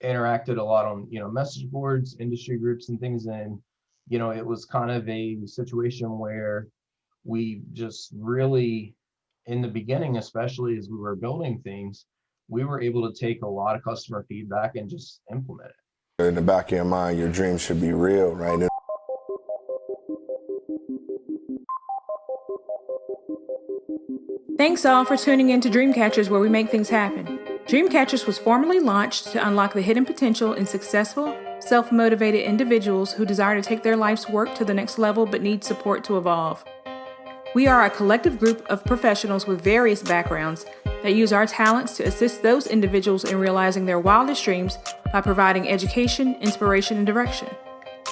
interacted a lot on, message boards, industry groups and things. And, it was kind of a situation where we just really, in the beginning, especially as we were building things, we were able to take a lot of customer feedback and just implement it. In the back of your mind, your dreams should be real, right? Thanks all for tuning in to Dreamcatchers, where we make things happen. Dreamcatchers was formally launched to unlock the hidden potential in successful, self-motivated individuals who desire to take their life's work to the next level but need support to evolve. We are a collective group of professionals with various backgrounds that use our talents to assist those individuals in realizing their wildest dreams by providing education, inspiration, and direction.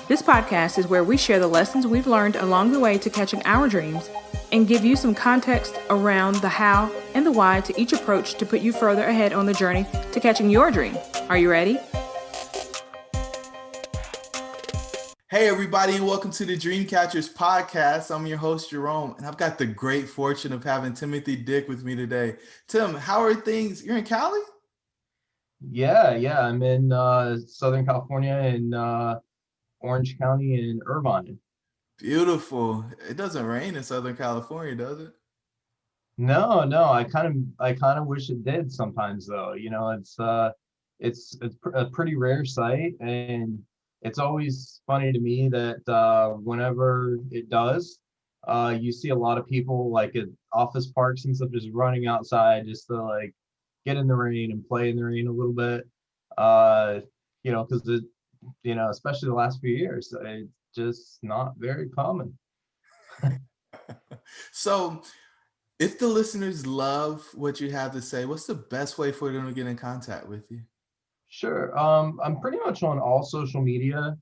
This podcast is where we share the lessons we've learned along the way to catching our dreams and give you some context around the how and the why to each approach to put you further ahead on the journey to catching your dream. Are you ready? Hey everybody, and welcome to the Dreamcatchers podcast. I'm your host, Jerome, and I've got the great fortune of having Timothy Dick with me today. Tim, how are things? You're in Cali? Yeah, I'm in Southern California in Orange County in Irvine. Beautiful. It doesn't rain in Southern California, does it? No, I kind of wish it did sometimes though. It's a pretty rare sight, and it's always funny to me that whenever it does, you see a lot of people like at office parks and stuff just running outside just to like get in the rain and play in the rain a little bit. Uh, because especially the last few years, it's just not very common. So, if the listeners love what you have to say, what's the best way for them to get in contact with you? Sure. I'm pretty much on all social media.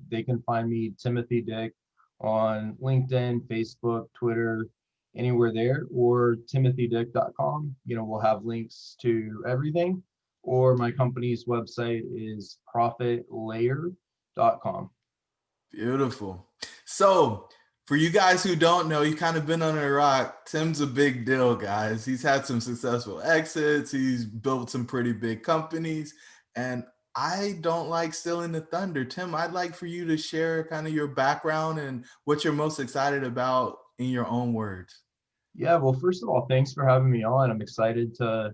They can find me Timothy Dick on LinkedIn, Facebook, Twitter, anywhere there, or timothydick.com. We'll have links to everything. Or my company's website is profitlayer.com. Beautiful. So, for you guys who don't know, you kind of been under a rock. Tim's a big deal, guys. He's had some successful exits. He's built some pretty big companies. And I don't like stealing the thunder. Tim, I'd like for you to share kind of your background and what you're most excited about in your own words. Yeah, well, first of all, thanks for having me on. I'm excited to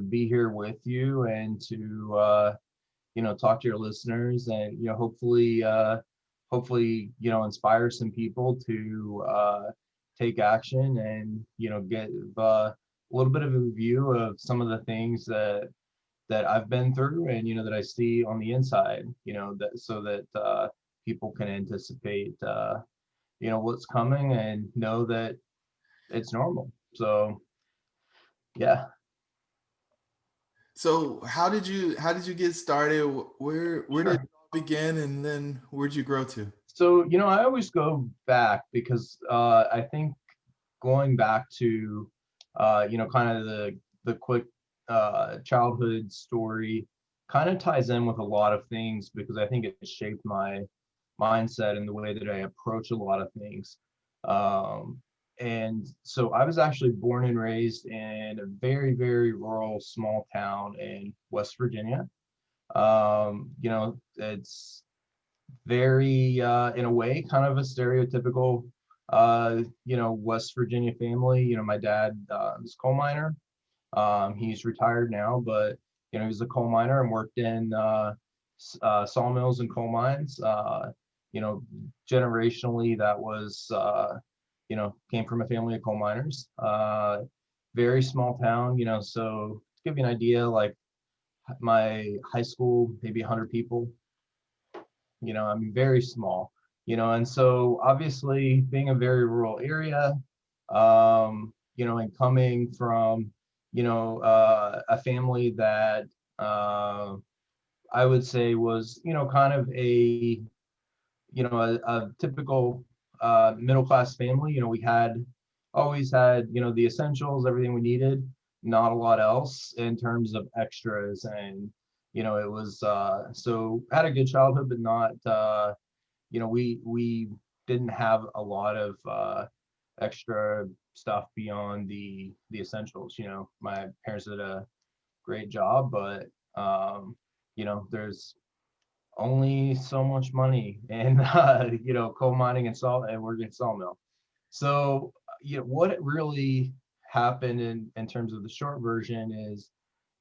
be here with you and to talk to your listeners and hopefully inspire some people to take action and get a little bit of a view of some of the things that I've been through and that I see on the inside, that so that people can anticipate what's coming and know that it's normal. So yeah. So how did you get started? Where Sure. did it all begin, and then where'd you grow to? So I always go back because I think going back to kind of the quick childhood story kind of ties in with a lot of things because I think it shaped my mindset and the way that I approach a lot of things. And so I was actually born and raised in a very, very rural small town in West Virginia. It's very, in a way, kind of a stereotypical, West Virginia family. My dad is a coal miner. He's retired now, but he's a coal miner and worked in sawmills and coal mines. You know, Generationally, that was came from a family of coal miners. Very small town. So to give you an idea, like my high school, maybe 100 people. Very small. And so obviously being a very rural area, and coming from a family that I would say was kind of a typical middle class family. We had always had the essentials, everything we needed, not a lot else in terms of extras. And it was so had a good childhood, but not we didn't have a lot of extra stuff beyond the essentials. My parents did a great job, but there's only so much money in coal mining and salt and working sawmill. So what it really happened in terms of the short version is,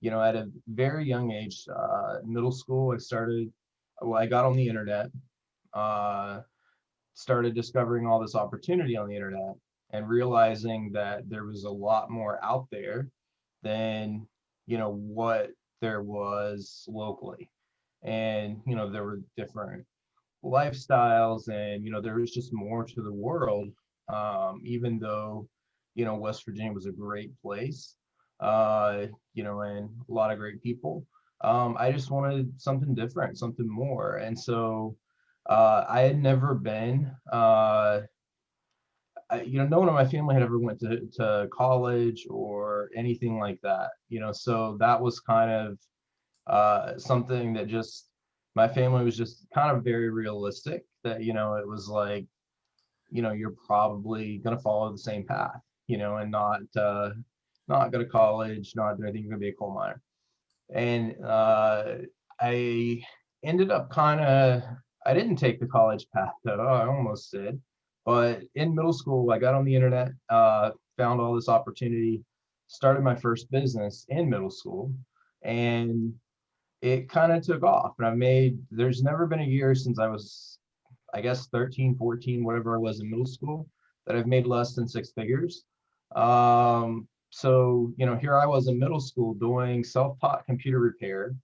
at a very young age, middle school, I got on the internet, uh, started discovering all this opportunity on the internet and realizing that there was a lot more out there than what there was locally. And there were different lifestyles, and there was just more to the world. Even though West Virginia was a great place, and a lot of great people, I just wanted something different, something more. And so I had never been no one in my family had ever went to college or anything like that, so that was kind of something that just my family was just kind of very realistic, that it was like, you're probably going to follow the same path, and not go to college, not do anything, you're going to be a coal miner. And I ended up I didn't take the college path though, I almost did. But in middle school, I got on the internet, found all this opportunity, started my first business in middle school, and it kind of took off. And there's never been a year since I was, I guess, 13, 14, whatever I was in middle school, that I've made less than six figures. So, here I was in middle school doing self-taught computer repair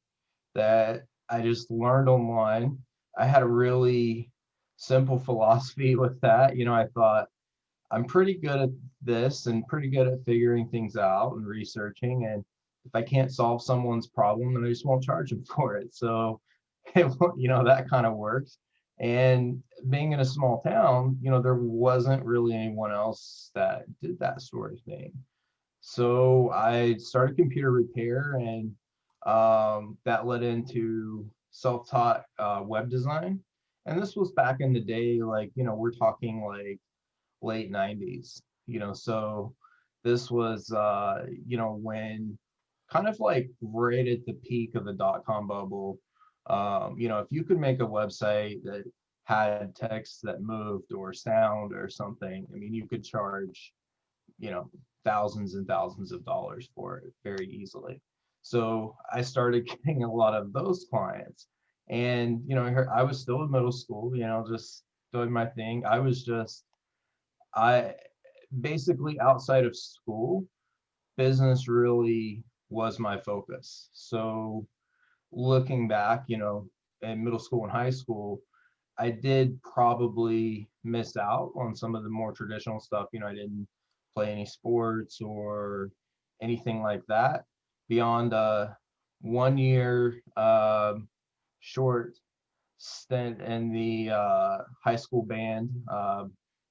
that I just learned online. I had a really simple philosophy with that. I thought, I'm pretty good at this and pretty good at figuring things out and researching. And if I can't solve someone's problem, then I just won't charge them for it. So, that kind of works. And being in a small town, there wasn't really anyone else that did that sort of thing. So I started computer repair, and that led into self-taught web design. And this was back in the day, like, we're talking like late 90s, so this was, when kind of like right at the peak of the dot-com bubble. If you could make a website that had text that moved or sound or something, I mean, you could charge, thousands and thousands of dollars for it very easily. So I started getting a lot of those clients. And, I was still in middle school, just doing my thing. I basically, outside of school, business really was my focus. So looking back, in middle school and high school, I did probably miss out on some of the more traditional stuff. I didn't play any sports or anything like that beyond a 1 year short stint in the high school band,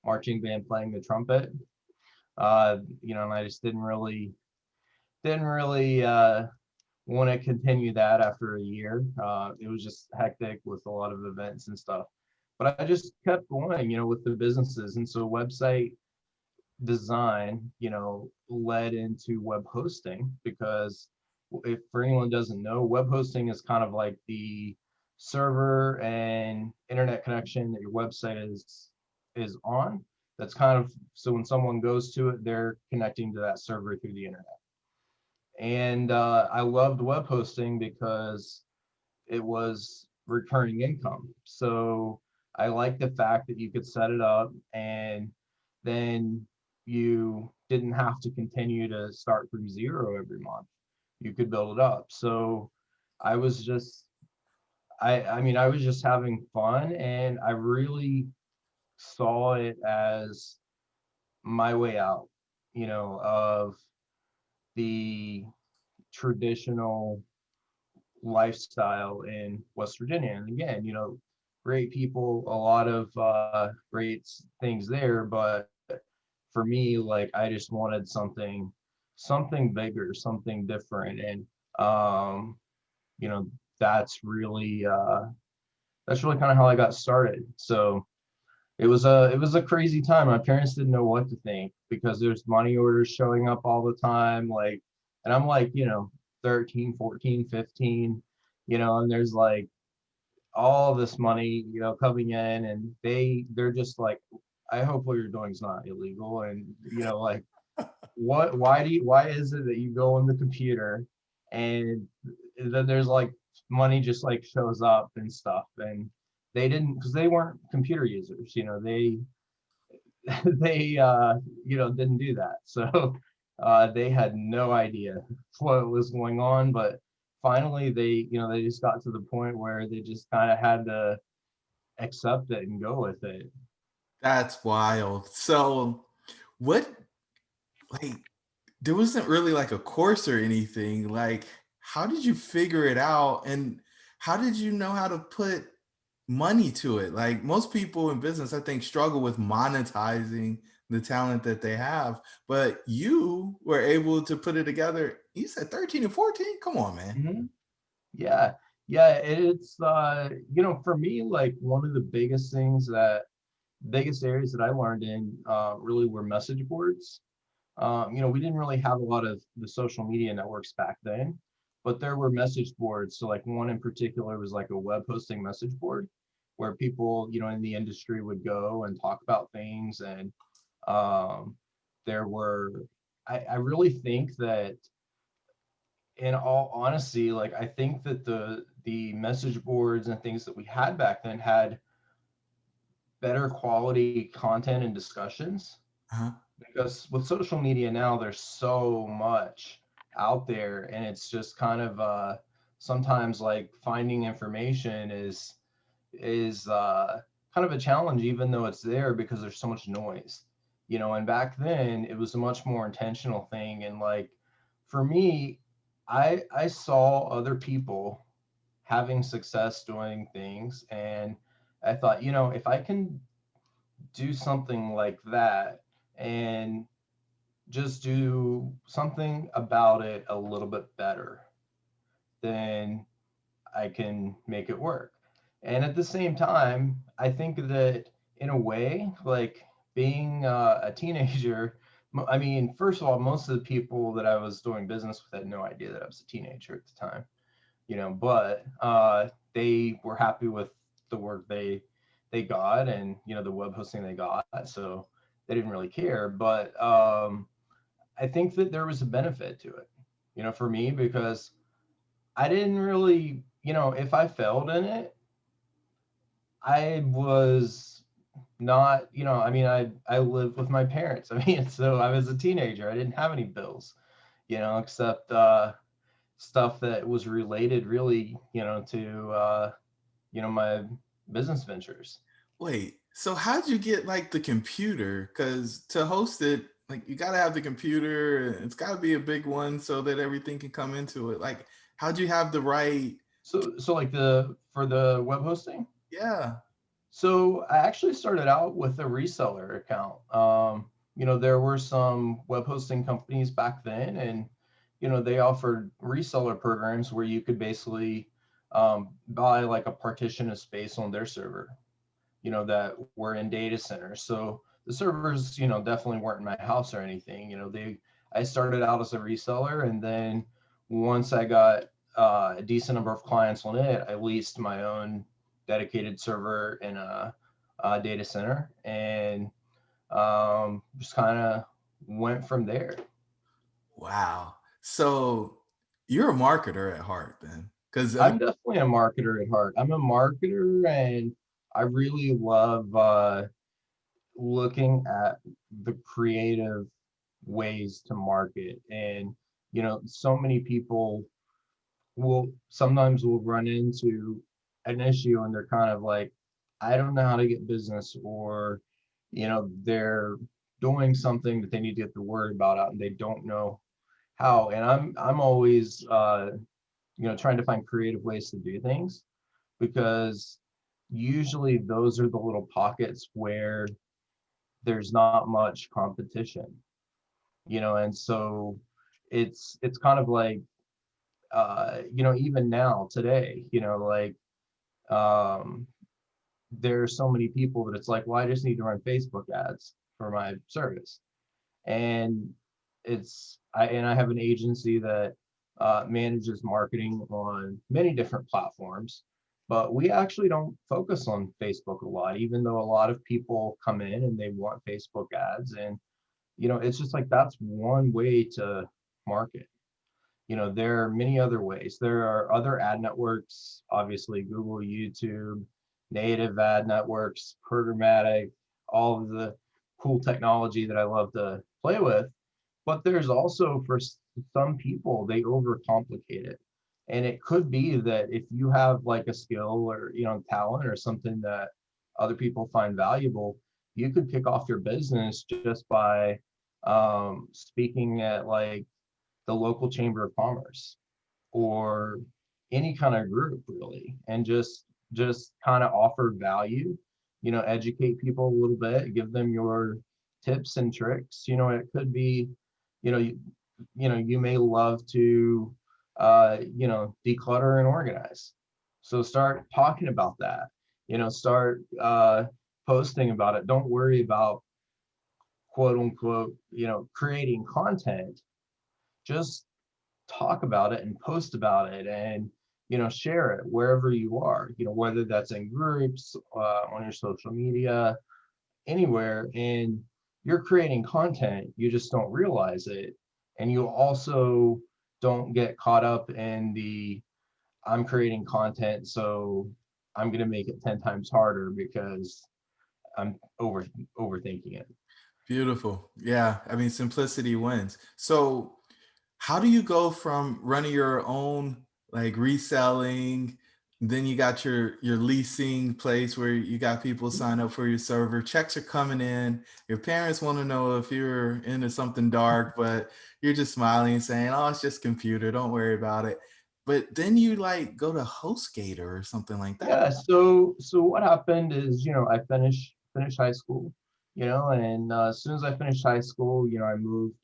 marching band, playing the trumpet. And I just didn't really want to continue that after a year. It was just hectic with a lot of events and stuff. But I just kept going, with the businesses. And so website design, led into web hosting, because if for anyone who doesn't know, web hosting is kind of like the server and internet connection that your website is on. That's kind of, so when someone goes to it, they're connecting to that server through the internet. And I loved web hosting because it was recurring income. So I like the fact that you could set it up and then you didn't have to continue to start from zero every month. You could build it up. So I was just, I mean, I was just having fun, and I really saw it as my way out, of the traditional lifestyle in West Virginia. And again, great people, a lot of great things there, but for me, like, I just wanted something bigger, something different. And you know that's really kind of how I got started. So it was a crazy time. My parents didn't know what to think, because there's money orders showing up all the time, like, and I'm like, 13, 14, 15, and there's like all this money, coming in, and they're just like, I hope what you're doing is not illegal. And, like, why is it that you go on the computer and then there's like money just like shows up and stuff? And they didn't, because they weren't computer users, they didn't do that. So they had no idea what was going on. But finally they just got to the point where they just kind of had to accept it and go with it. That's wild. So what, like, there wasn't really like a course or anything. Like, how did you figure it out? And how did you know how to put money to it? Like most people in business, I think, struggle with monetizing the talent that they have, but you were able to put it together. You said 13 and 14? Come on, man. Mhm. Yeah, yeah, it's for me, like one of the biggest areas that I learned in really were message boards. We didn't really have a lot of the social media networks back then, but there were message boards. So like one in particular was like a web hosting message board where people, in the industry would go and talk about things. And um, there were, I really think that, in all honesty, like I think that the message boards and things that we had back then had better quality content and discussions, Uh-huh. because with social media now there's so much out there, and it's just kind of sometimes like finding information is kind of a challenge, even though it's there, because there's so much noise. And back then it was a much more intentional thing. And like for me, I saw other people having success doing things, and I thought, if I can do something like that and just do something about it a little bit better, then I can make it work. And at the same time, I think that in a way, like being a teenager, I mean, first of all, most of the people that I was doing business with had no idea that I was a teenager at the time, but they were happy with the work they got, and the web hosting they got, so they didn't really care. But I think that there was a benefit to it, for me, because I didn't really, if I failed in it, I was not, I mean, I lived with my parents. I mean, so I was a teenager. I didn't have any bills, except stuff that was related really, to my business ventures. Wait, so how'd you get like the computer? Because to host it, like you got to have the computer. It's got to be a big one so that everything can come into it. Like, how'd you have the right? So like for the web hosting. Yeah. So I actually started out with a reseller account. There were some web hosting companies back then, and they offered reseller programs where you could basically buy like a partition of space on their server, that were in data centers. So the servers, definitely weren't in my house or anything. I started out as a reseller, and then once I got a decent number of clients on it, I leased my own dedicated server in a data center, and just kind of went from there. Wow. So you're a marketer at heart then. Because I mean, I'm definitely a marketer at heart. I'm a marketer, and I really love looking at the creative ways to market. And so many people will sometimes will run into an issue, and they're kind of like, I don't know how to get business, or they're doing something that they need to get the word about out, and they don't know how. And I'm always trying to find creative ways to do things, because usually those are the little pockets where there's not much competition, and so it's kind of like even now today, like um there are so many people that it's like, well, I just need to run Facebook ads for my service. And I have an agency that manages marketing on many different platforms, but we actually don't focus on Facebook a lot, even though a lot of people come in and they want Facebook ads. And, it's just like, that's one way to market. There are many other ways. There are other ad networks, obviously Google, YouTube, native ad networks, programmatic, all of the cool technology that I love to play with. But there's also, for some people, they overcomplicate it. And it could be that if you have like a skill or, talent or something that other people find valuable, you could kick off your business just by speaking at like the local chamber of commerce or any kind of group, really, and just kind of offer value, educate people a little bit, give them your tips and tricks. It could be, you know you, you may love to declutter and organize, so start talking about that. Start posting about it. Don't worry about, quote unquote, creating content. Just talk about it and post about it, and share it wherever you are, whether that's in groups, on your social media, anywhere. And you're creating content, you just don't realize it. And you also don't get caught up in the, I'm creating content, so I'm going to make it 10 times harder because I'm overthinking it. Beautiful. Yeah. I mean, simplicity wins. So how do you go from running your own like reselling, then you got your leasing place where you got people sign up for your server, checks are coming in, your parents want to know if you're into something dark, but you're just smiling and saying, oh, it's just computer, don't worry about it. But then you like go to HostGator or something like that. Yeah, so what happened is, I finished high school, and as soon as I finished high school, I moved.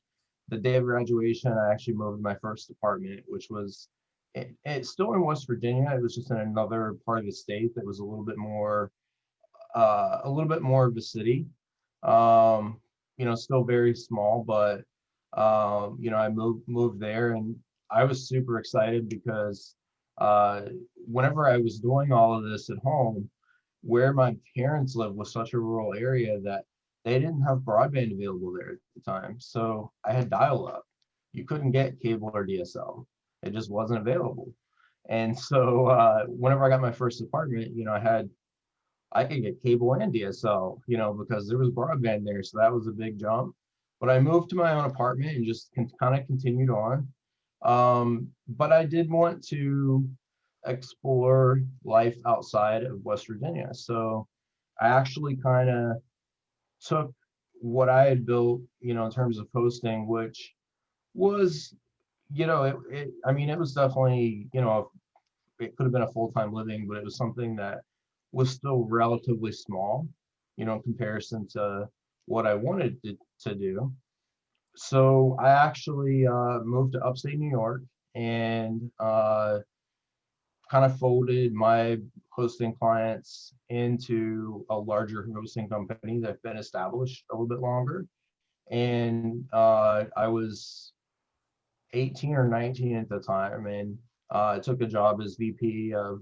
The day of graduation, I actually moved to my first apartment, which was, it's still in West Virginia. It was just in another part of the state that was a little bit more of a city. Still very small, but I moved there, and I was super excited because whenever I was doing all of this at home, where my parents lived was such a rural area that they didn't have broadband available there at the time. So I had dial-up. You couldn't get cable or DSL. It just wasn't available. And so whenever I got my first apartment, I could get cable and DSL, because there was broadband there. So that was a big jump. But I moved to my own apartment and just kind of continued on. But I did want to explore life outside of West Virginia. So I actually kind of took what I had built, in terms of posting, which was, I mean, it was definitely, it could have been a full-time living, but it was something that was still relatively small, in comparison to what I wanted to do. So I actually moved to upstate New York and kind of folded my hosting clients into a larger hosting company that's been established a little bit longer. And I was 18 or 19 at the time, and I took a job as VP of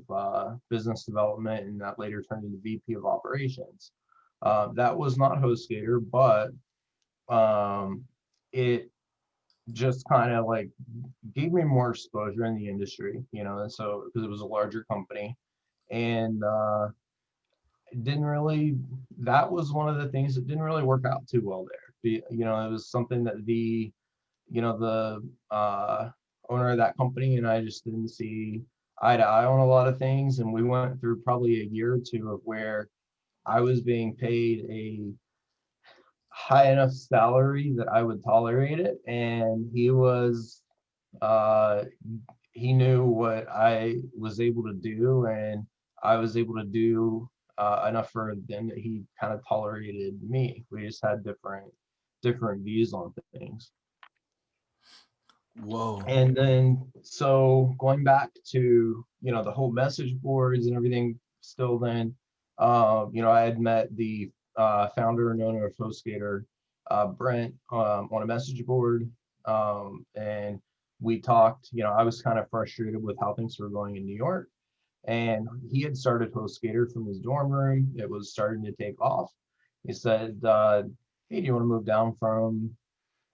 business development, and that later turned into VP of operations. That was not HostGator, but it just kind of like gave me more exposure in the industry, and so because it was a larger company, and it didn't really, that was one of the things that didn't really work out too well there. It was something that the owner of that company and I just didn't see eye to eye on a lot of things, and we went through probably a year or two of where I was being paid a high enough salary that I would tolerate it, and uh he knew what I was able to do, and I was able to do enough for him that he kind of tolerated me. We just had different views on things. Whoa. And then, so going back to, the whole message boards and everything, still then, I had met the founder and owner of HostGator, Brent, on a message board. And we talked, I was kind of frustrated with how things were going in New York, and he had started HostGator from his dorm room. It was starting to take off. He said, hey, do you want to move down from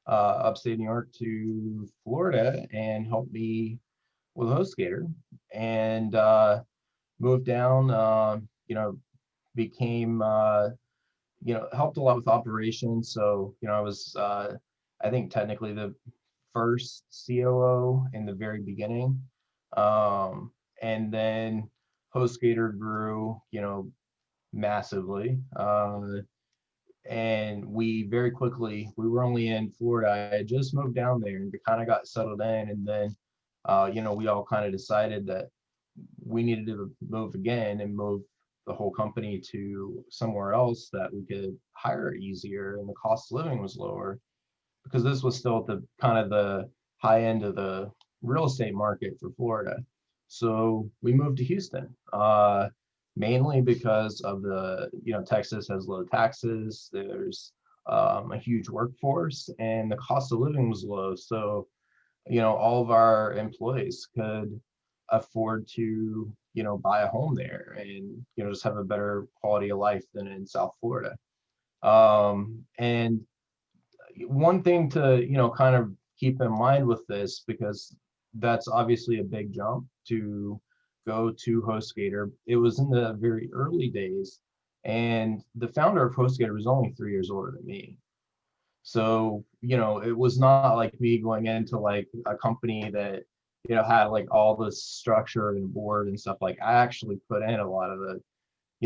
upstate New York to Florida and help me with HostGator? And moved down, became, helped a lot with operations. So, I was, I think technically the first COO in the very beginning. And then HostGator grew, massively. And we very quickly, we were only in Florida. I had just moved down there and kind of got settled in. And then, we all kind of decided that we needed to move again and move the whole company to somewhere else that we could hire easier and the cost of living was lower, because this was still at the kind of the high end of the real estate market for Florida. So we moved to Houston, mainly because of the, Texas has low taxes. There's a huge workforce and the cost of living was low. So, all of our employees could afford to, buy a home there and, just have a better quality of life than in South Florida. And one thing to, kind of keep in mind with this, because that's obviously a big jump to go to HostGator. It was in the very early days, and the founder of HostGator was only 3 years older than me. So, it was not like me going into like a company that, had like all the structure and board and stuff. Like I actually put in a lot of the,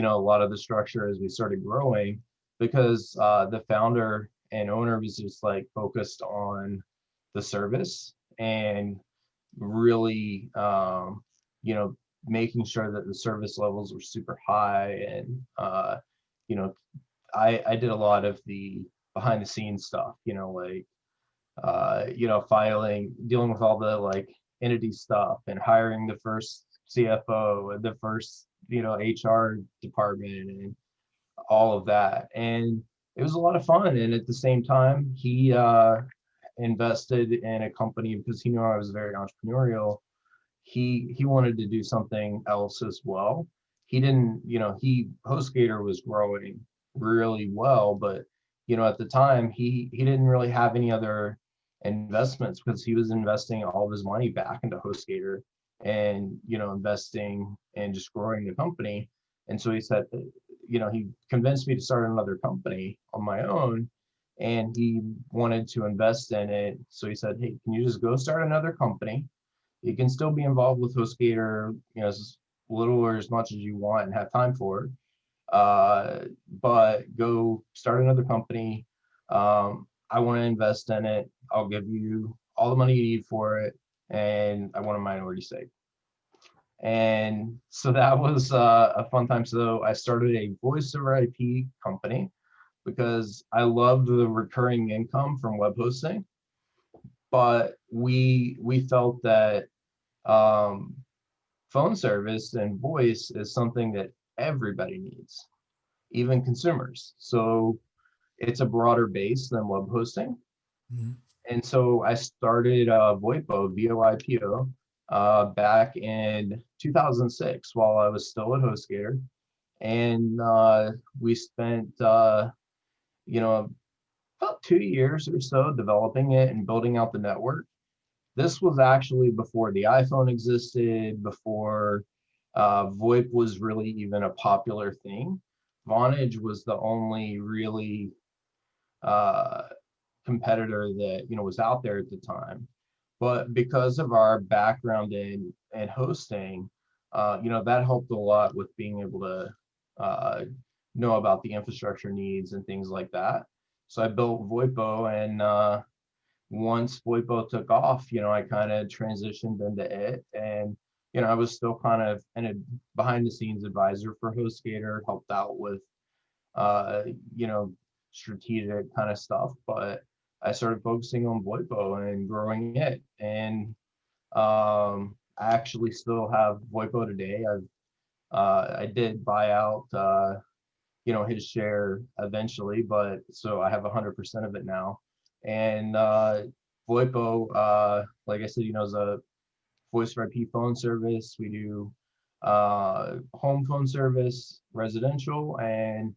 a lot of the structure as we started growing, because the founder and owner was just like focused on the service and really, making sure that the service levels were super high. And, you know, I did a lot of the behind the scenes stuff, like, filing, dealing with all the like entity stuff and hiring the first CFO and the first, HR department and all of that. And it was a lot of fun. And at the same time, he invested in a company because he knew I was very entrepreneurial. He wanted to do something else as well. He didn't, HostGator was growing really well, but at the time he didn't really have any other investments, because he was investing all of his money back into HostGator and investing and just growing the company. And so he said, he convinced me to start another company on my own, and he wanted to invest in it. So he said, hey, can you just go start another company? You can still be involved with HostGator, as little or as much as you want and have time for it. But go start another company. I want to invest in it. I'll give you all the money you need for it, and I want a minority stake. And so that was a fun time. So I started a voice over IP company because I loved the recurring income from web hosting, but we felt that phone service and voice is something that everybody needs, even consumers. So it's a broader base than web hosting. Mm-hmm. And so I started VOIPo, VOIPo, back in 2006 while I was still at HostGator. And we spent, about 2 years or so developing it and building out the network. This was actually before the iPhone existed, before VoIP was really even a popular thing. Vonage was the only really competitor that was out there at the time. But because of our background in hosting, that helped a lot with being able to know about the infrastructure needs and things like that. So I built VOIPo, and once VOIPo took off, I kind of transitioned into it. And, I was still kind of a behind the scenes advisor for HostGator, helped out with, strategic kind of stuff. But I started focusing on VOIPo and growing it. And I actually still have VOIPo today. I did buy out, his share eventually, but so I have 100% of it now. And VoIPo, like I said, is a voice over IP phone service. We do home phone service, residential, and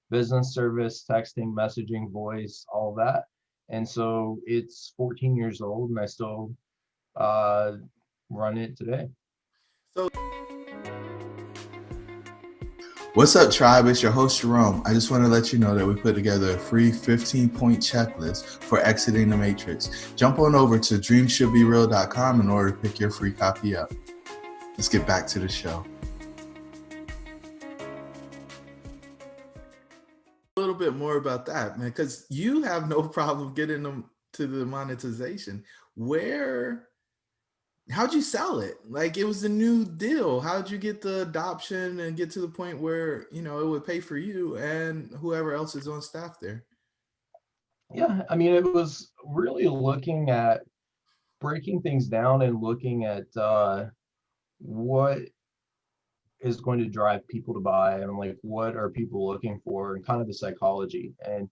business service, texting, messaging, voice, all of that. And so it's 14 years old, and I still run it today. So, what's up, tribe? It's your host, Jerome. I just want to let you know that we put together a free 15-point checklist for exiting the matrix. Jump on over to dreamshouldbereal.com in order to pick your free copy up. Let's get back to the show. A little bit more about that, man, because you have no problem getting them to the monetization. How'd you sell it? Like, it was a new deal. How'd you get the adoption and get to the point where, it would pay for you and whoever else is on staff there? Yeah, I mean, it was really looking at breaking things down and looking at what is going to drive people to buy, and like what are people looking for, and kind of the psychology, and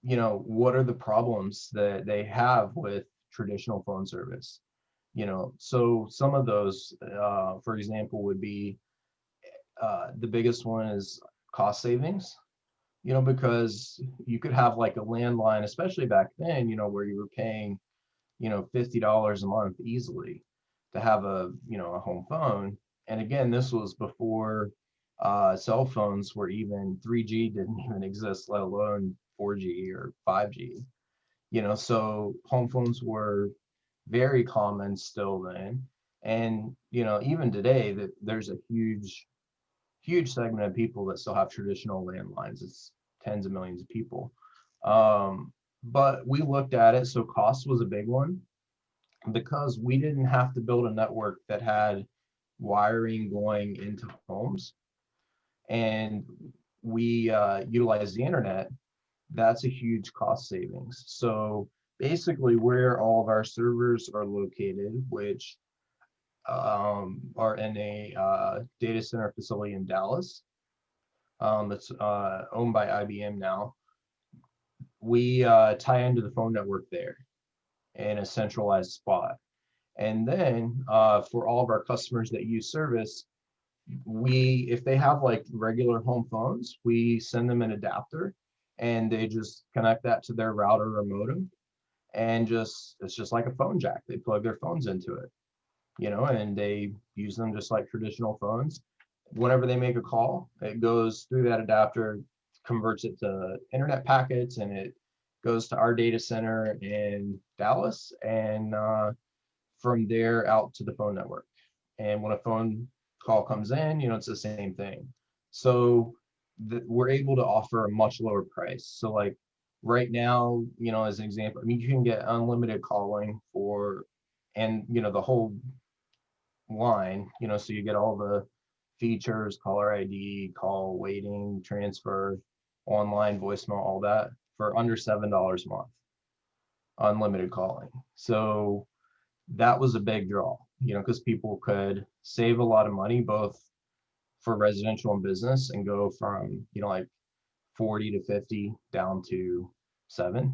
what are the problems that they have with traditional phone service. So some of those, for example, would be the biggest one is cost savings. Because you could have like a landline, especially back then, where you were paying $50 a month easily to have a home phone. And again, this was before cell phones were even 3G didn't even exist, let alone 4G or 5G. So home phones were very common still then. And even today, that there's a huge segment of people that still have traditional landlines. It's tens of millions of people. But we looked at it, so cost was a big one, because we didn't have to build a network that had wiring going into homes, and we utilize the internet. That's a huge cost savings. So basically, where all of our servers are located, which are in a data center facility in Dallas, that's owned by IBM now, we tie into the phone network there in a centralized spot. And then for all of our customers that use service, if they have like regular home phones, we send them an adapter, and they just connect that to their router or modem, and it's just like a phone jack. They plug their phones into it, and they use them just like traditional phones. Whenever they make a call, it goes through that adapter, converts it to internet packets, and it goes to our data center in Dallas, and from there out to the phone network. And when a phone call comes in, it's the same thing. So we're able to offer a much lower price. So like right now, as an example, I mean, you can get unlimited calling and the whole line, so you get all the features, caller ID, call waiting, transfer, online voicemail, all that for under $7 a month, unlimited calling. So that was a big draw, because people could save a lot of money, both for residential and business, and go from, like 40 to 50 down to 7.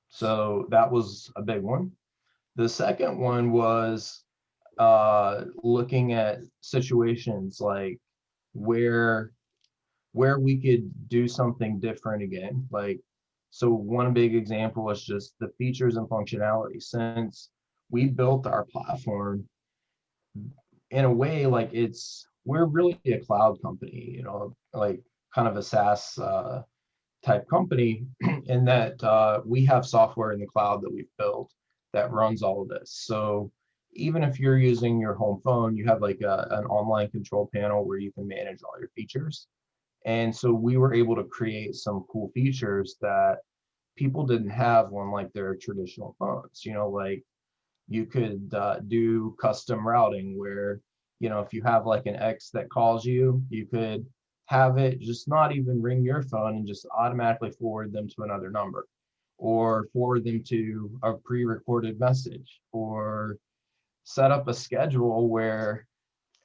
So that was a big one. The second one was looking at situations like where we could do something different again. Like, so one big example is just the features and functionality. Since we built our platform in a way, like we're really a cloud company, like kind of a SaaS type company, in that we have software in the cloud that we've built that runs all of this. So even if you're using your home phone, you have like an online control panel where you can manage all your features. And so we were able to create some cool features that people didn't have on like their traditional phones. Like you could do custom routing where, if you have like an ex that calls you, you could have it just not even ring your phone and just automatically forward them to another number, or forward them to a pre-recorded message, or set up a schedule where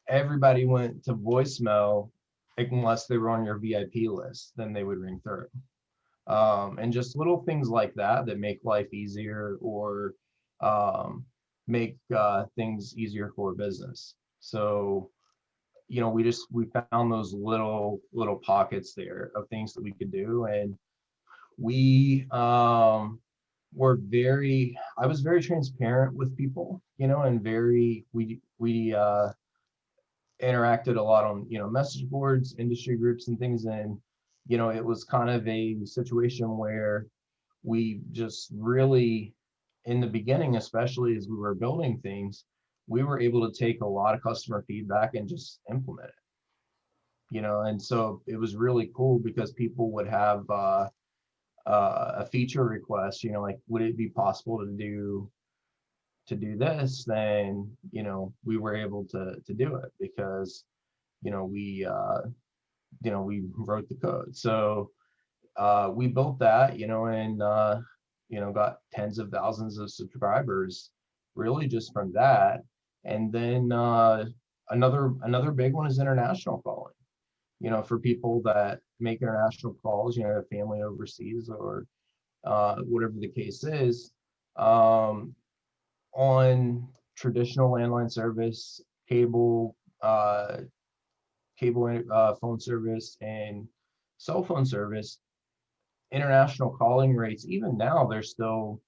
everybody went to voicemail unless they were on your VIP list, then they would ring through. And just little things like that that make life easier or make things easier for business. So, you know, we found those little pockets there of things that we could do, and we I was very transparent with people, you know, and we interacted a lot on, you know, message boards, industry groups and things. And, you know, it was kind of a situation where we just really, in the beginning, especially as we were building things, we were able to take a lot of customer feedback and just implement it, you know. And so it was really cool because people would have a feature request, you know, like, would it be possible to do this? Then, you know, we were able to do it because, you know, we wrote the code. So we built that, you know, and you know, got tens of thousands of subscribers really just from that. And then another big one is international calling, you know, for people that make international calls, you know, have family overseas or whatever the case is. On traditional landline service, cable, phone service, and cell phone service, international calling rates, even now, they're still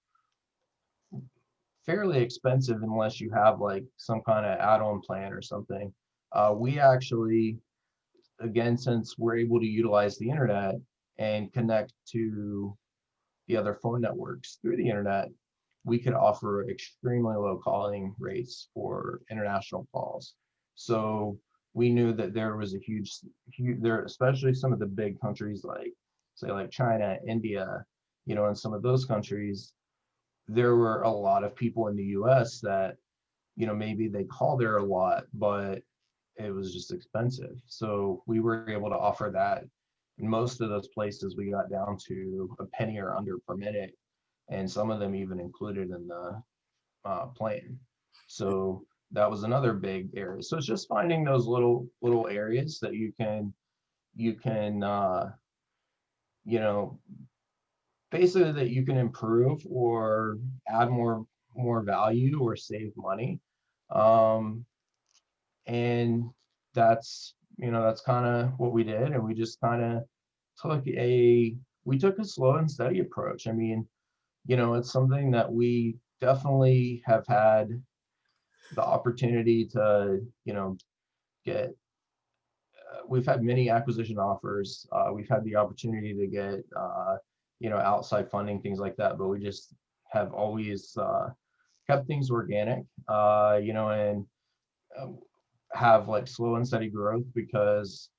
fairly expensive unless you have like some kind of add-on plan or something. We actually, again, since we're able to utilize the internet and connect to the other phone networks through the internet, we could offer extremely low calling rates for international calls. So we knew that there was a huge there, especially some of the big countries like, say, like China, India, you know, in some of those countries, there were a lot of people in the US that, you know, maybe they call there a lot, but it was just expensive. So we were able to offer that. In most of those places, we got down to a penny or under per minute, and some of them even included in the plan. So that was another big area. So it's just finding those little areas that you can you know, basically that you can improve or add more value or save money. Um, and that's, you know, that's kind of what we did. And we just kind of took we took a slow and steady approach. I mean, you know, it's something that we definitely have had the opportunity to, you know, get. We've had many acquisition offers. We've had the opportunity to get, you know, outside funding, things like that. But we just have always kept things organic, you know, and uh, have like slow and steady growth because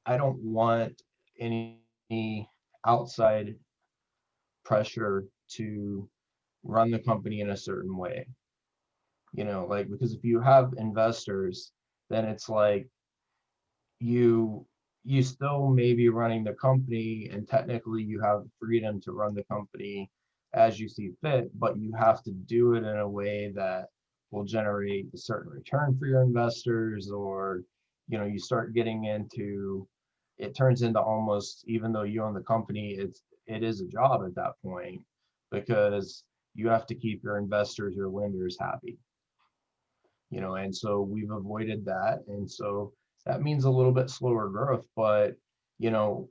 I don't want any outside pressure to run the company in a certain way, you know, like, because if you have investors, then it's like you you still may be running the company and technically you have freedom to run the company as you see fit, but you have to do it in a way that will generate a certain return for your investors. Or, you know, you start getting into, it turns into almost, even though you own the company, it is a job at that point because you have to keep your investors or lenders happy, you know. And so we've avoided that, and so that means a little bit slower growth, but, you know,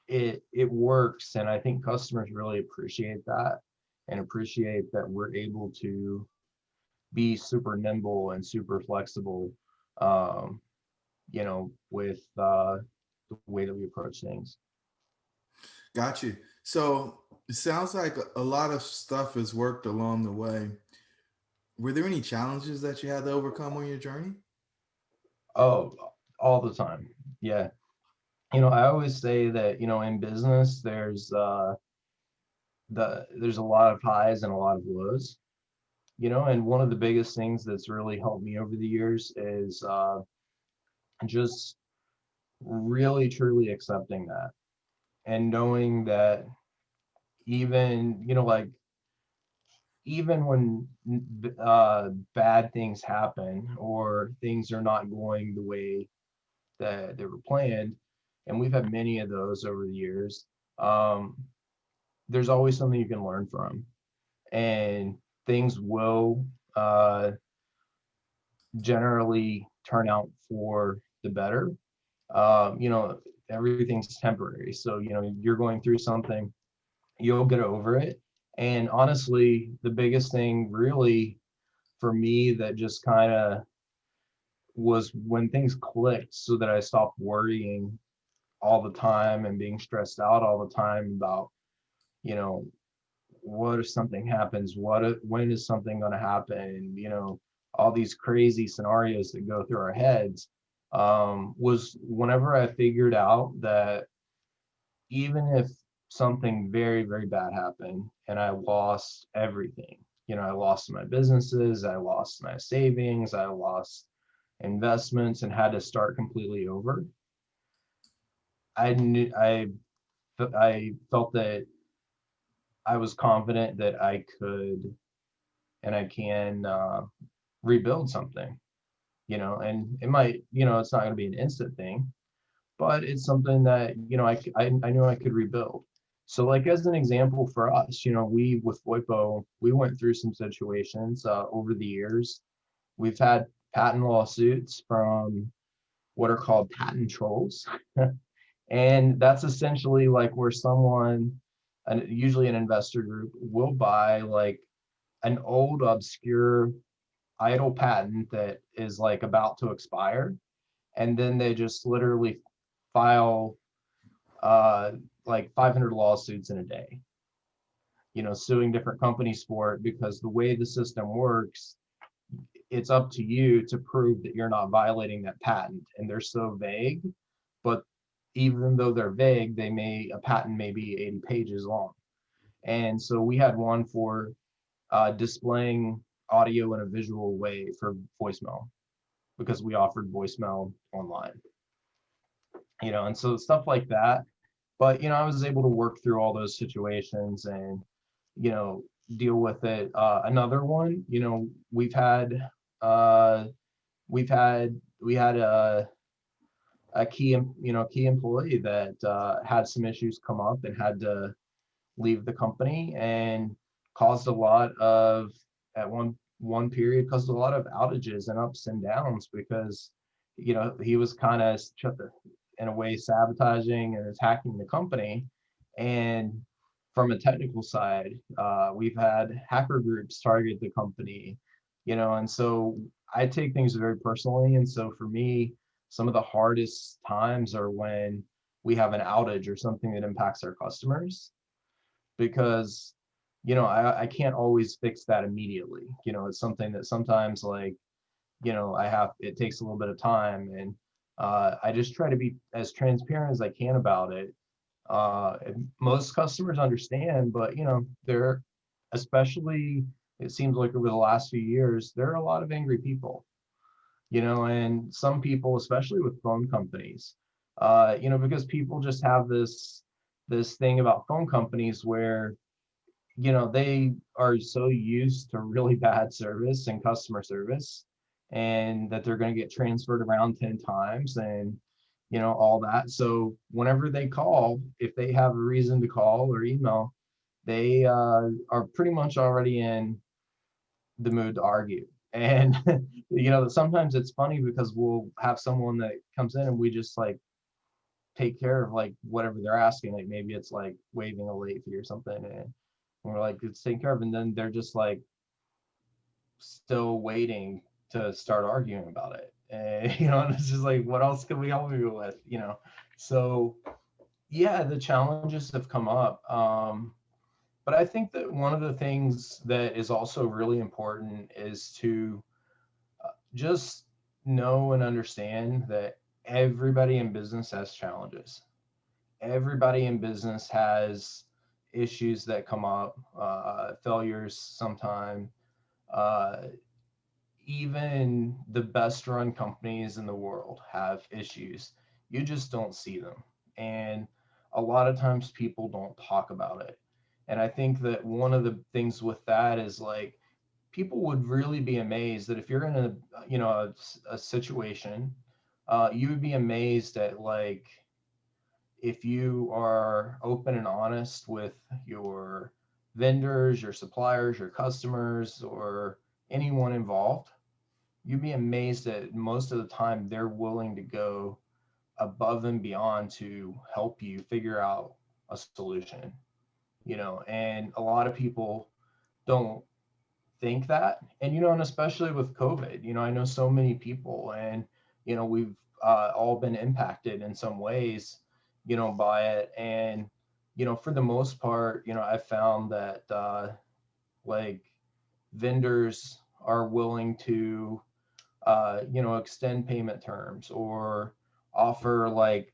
it works. And I think customers really appreciate that and appreciate that we're able to be super nimble and super flexible, um, you know, with the way that we approach things. Got you. So it sounds like a lot of stuff has worked along the way. Were there any challenges that you had to overcome on your journey? Oh, all the time. Yeah. You know, I always say that, you know, in business, there's a lot of highs and a lot of lows, you know. And one of the biggest things that's really helped me over the years is just really truly accepting that and knowing that, even, you know, like, even when bad things happen or things are not going the way that they were planned, and we've had many of those over the years, there's always something you can learn from, and things will generally turn out for the better. You know, everything's temporary. So, you know, you're going through something, you'll get over it. And honestly, the biggest thing really for me that just kind of was when things clicked so that I stopped worrying all the time and being stressed out all the time about, you know, what if something happens? When is something going to happen? You know, all these crazy scenarios that go through our heads, was whenever I figured out that even if something very, very bad happened and I lost everything, you know, I lost my businesses, I lost my savings, I lost investments and had to start completely over. I knew I felt that I was confident that I could and I can rebuild something, you know, and it might, you know, it's not going to be an instant thing, but it's something that, you know, I knew I could rebuild. So like as an example for us, you know, we with VOIPo, we went through some situations over the years. We've had patent lawsuits from what are called patent trolls. And that's essentially like where someone, and usually an investor group, will buy like an old obscure idle patent that is like about to expire, and then they just literally file uh like 500 lawsuits in a day, you know, suing different companies for it, because the way the system works, it's up to you to prove that you're not violating that patent, and they're so vague. But even though they're vague, a patent may be 80 pages long. And so we had one for displaying audio in a visual way for voicemail, because we offered voicemail online, you know, and so stuff like that. But, you know, I was able to work through all those situations and, you know, deal with it. Another one, you know, uh, we had a key employee that had some issues come up and had to leave the company, and caused a lot of, at one period, caused a lot of outages and ups and downs, because, you know, he was kind of in a way sabotaging and attacking the company. And from a technical side, we've had hacker groups target the company, you know, and so I take things very personally. And so for me, some of the hardest times are when we have an outage or something that impacts our customers, because, you know, I can't always fix that immediately. You know, it's something that sometimes, like, you know, it takes a little bit of time, and I just try to be as transparent as I can about it. Most customers understand, but, you know, they're, especially, it seems like over the last few years, there are a lot of angry people, you know, and some people, especially with phone companies, you know, because people just have this thing about phone companies where, you know, they are so used to really bad service and customer service, and that they're going to get transferred around 10 times and, you know, all that. So whenever they call, if they have a reason to call or email, they are pretty much already in the mood to argue. And, you know, sometimes it's funny because we'll have someone that comes in and we just like take care of like whatever they're asking. Like maybe it's like waiving a late fee or something. And we're like, it's taken care of. And then they're just like still waiting to start arguing about it. And, you know, and it's just like, what else can we help you with? You know? So yeah, the challenges have come up. But I think that one of the things that is also really important is to just know and understand that everybody in business has challenges. Everybody in business has issues that come up, failures sometime. Uh, Even the best run companies in the world have issues. You just don't see them. And a lot of times people don't talk about it. And I think that one of the things with that is like, people would really be amazed that if you're in a, you know, a situation, you would be amazed at like, if you are open and honest with your vendors, your suppliers, your customers, or anyone involved, you'd be amazed that most of the time they're willing to go above and beyond to help you figure out a solution, and a lot of people don't think that. And, and especially with COVID, I know so many people, and, we've all been impacted in some ways, by it. And, for the most part, I found that like vendors are willing to, extend payment terms or offer like,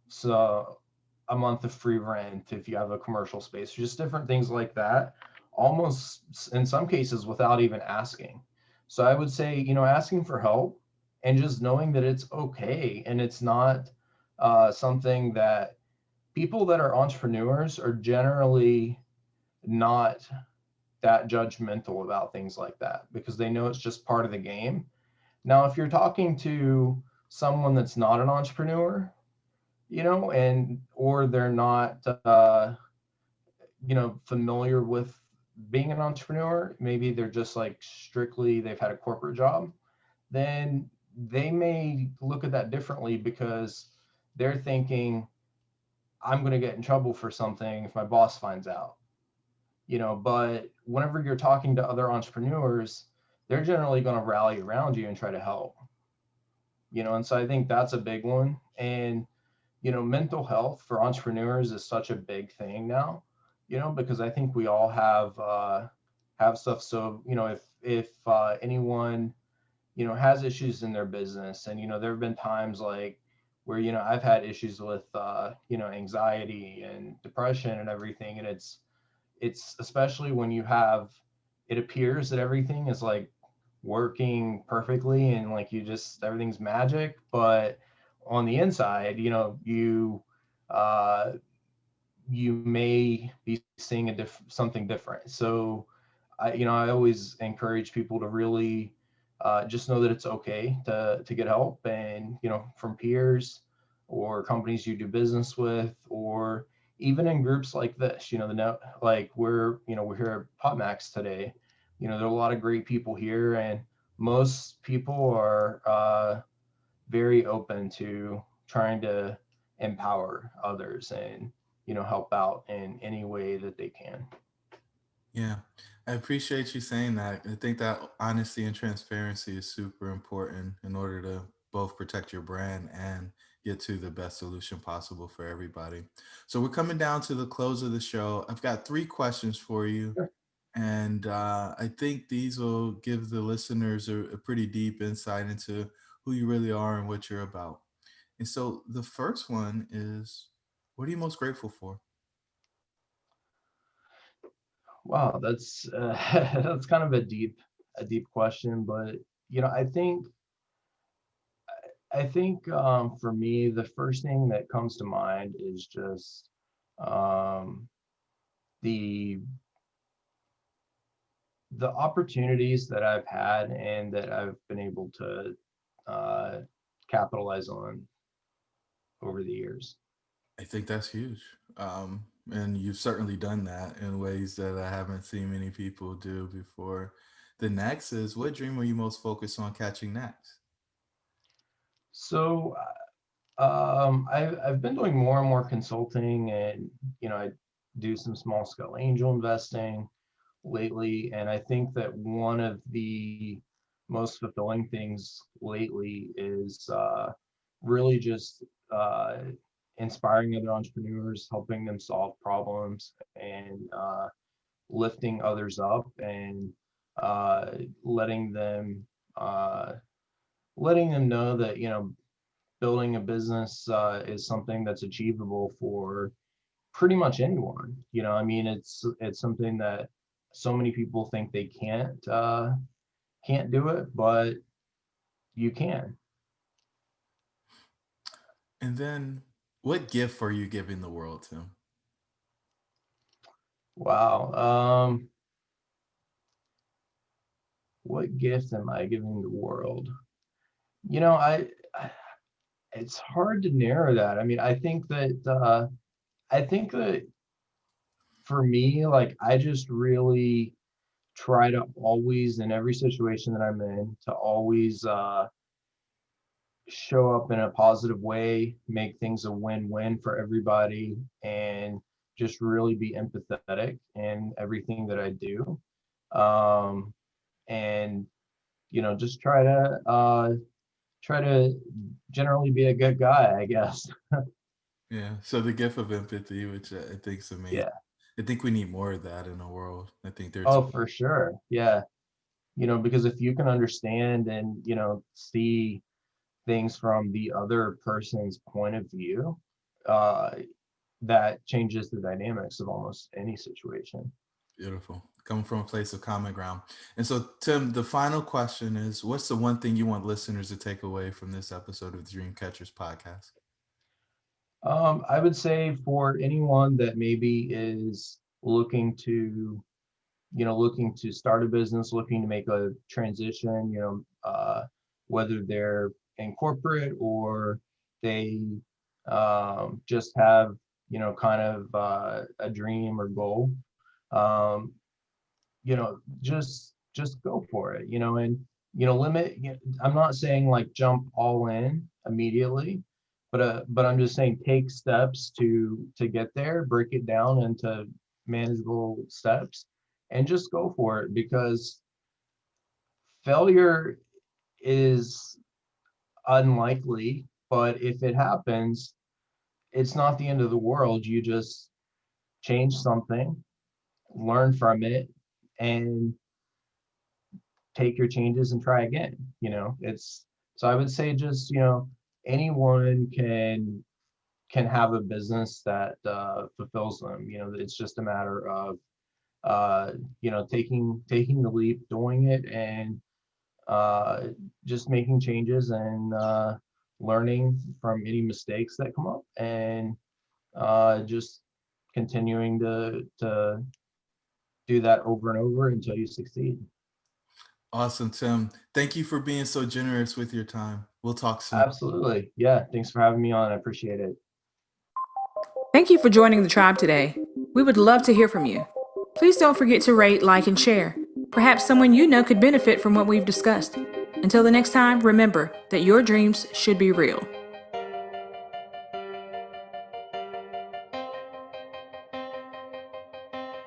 so a month of free rent if you have a commercial space, just different things like that, almost in some cases without even asking. So I would say, asking for help and just knowing that it's okay, and it's not something that people that are entrepreneurs are generally not that judgmental about things like that, because they know it's just part of the game. Now, if you're talking to someone that's not an entrepreneur, and or they're not familiar with being an entrepreneur, maybe they're just like strictly they've had a corporate job, then they may look at that differently, because they're thinking, I'm going to get in trouble for something if my boss finds out. But whenever you're talking to other entrepreneurs, they're generally going to rally around you and try to help. And so I think that's a big one. And mental health for entrepreneurs is such a big thing now, because I think we all have stuff. So, if anyone, has issues in their business, and, there have been times like where, I've had issues with, anxiety and depression and everything. And it's especially when it appears that everything is like working perfectly and like everything's magic, but on the inside, uh, you may be seeing something different. So I always encourage people to really just know that it's okay to get help, and, from peers or companies you do business with, or even in groups like this, like we're here at PopMax today. There are a lot of great people here, and most people are very open to trying to empower others and, help out in any way that they can. Yeah, I appreciate you saying that. I think that honesty and transparency is super important in order to both protect your brand and get to the best solution possible for everybody. So we're coming down to the close of the show. I've got 3 questions for you. Sure. And I think these will give the listeners a pretty deep insight into who you really are and what you're about. And so the first one is, what are you most grateful for? Wow, that's that's kind of a deep question, but I think for me, the first thing that comes to mind is just um, the the opportunities that I've had and that I've been able to uh, capitalize on over the years. I think that's huge. And you've certainly done that in ways that I haven't seen many people do before. The next is, what dream are you most focused on catching next? So I've been doing more and more consulting, and I do some small scale angel investing lately, and I think that one of the most fulfilling things lately is really just uh, inspiring other entrepreneurs, helping them solve problems, and lifting others up, and uh, letting them uh, letting them know that building a business is something that's achievable for pretty much anyone. I mean, it's something that so many people think they can't do it, but you can. And then, what gift are you giving the world, Tim? Wow. What gift am I giving the world? I It's hard to narrow that. I mean, I think that for me, like, I just really try to always, in every situation that I'm in, to always show up in a positive way, make things a win-win for everybody, and just really be empathetic in everything that I do. Um, and just try to generally be a good guy, I guess. Yeah. So the gift of empathy, which I think is amazing. Yeah. I think we need more of that in the world. I think there's Oh, for sure. Yeah. Because if you can understand and, see things from the other person's point of view, uh, that changes the dynamics of almost any situation. beautiful. Coming from a place of common ground. And so, Tim, the final question is, what's the one thing you want listeners to take away from this episode of the Dreamcatchers podcast? I would say for anyone that maybe is looking to start a business, looking to make a transition, whether they're in corporate or they just have, kind of a dream or goal, um, just go for it, and limit. I'm not saying like jump all in immediately, but I'm just saying take steps to get there, break it down into manageable steps, and just go for it, because failure is unlikely, but if it happens, it's not the end of the world. You just change something, learn from it, and take your changes and try again. It's so I would say just, anyone can have a business that fulfills them. It's just a matter of taking the leap, doing it, and just making changes, and learning from any mistakes that come up, and just continuing to do that over and over until you succeed. Awesome, Tim. Thank you for being so generous with your time. We'll talk soon. Absolutely. Yeah. Thanks for having me on. I appreciate it. Thank you for joining the tribe today. We would love to hear from you. Please don't forget to rate, like, and share. Perhaps someone you know could benefit from what we've discussed. Until the next time, remember that your dreams should be real.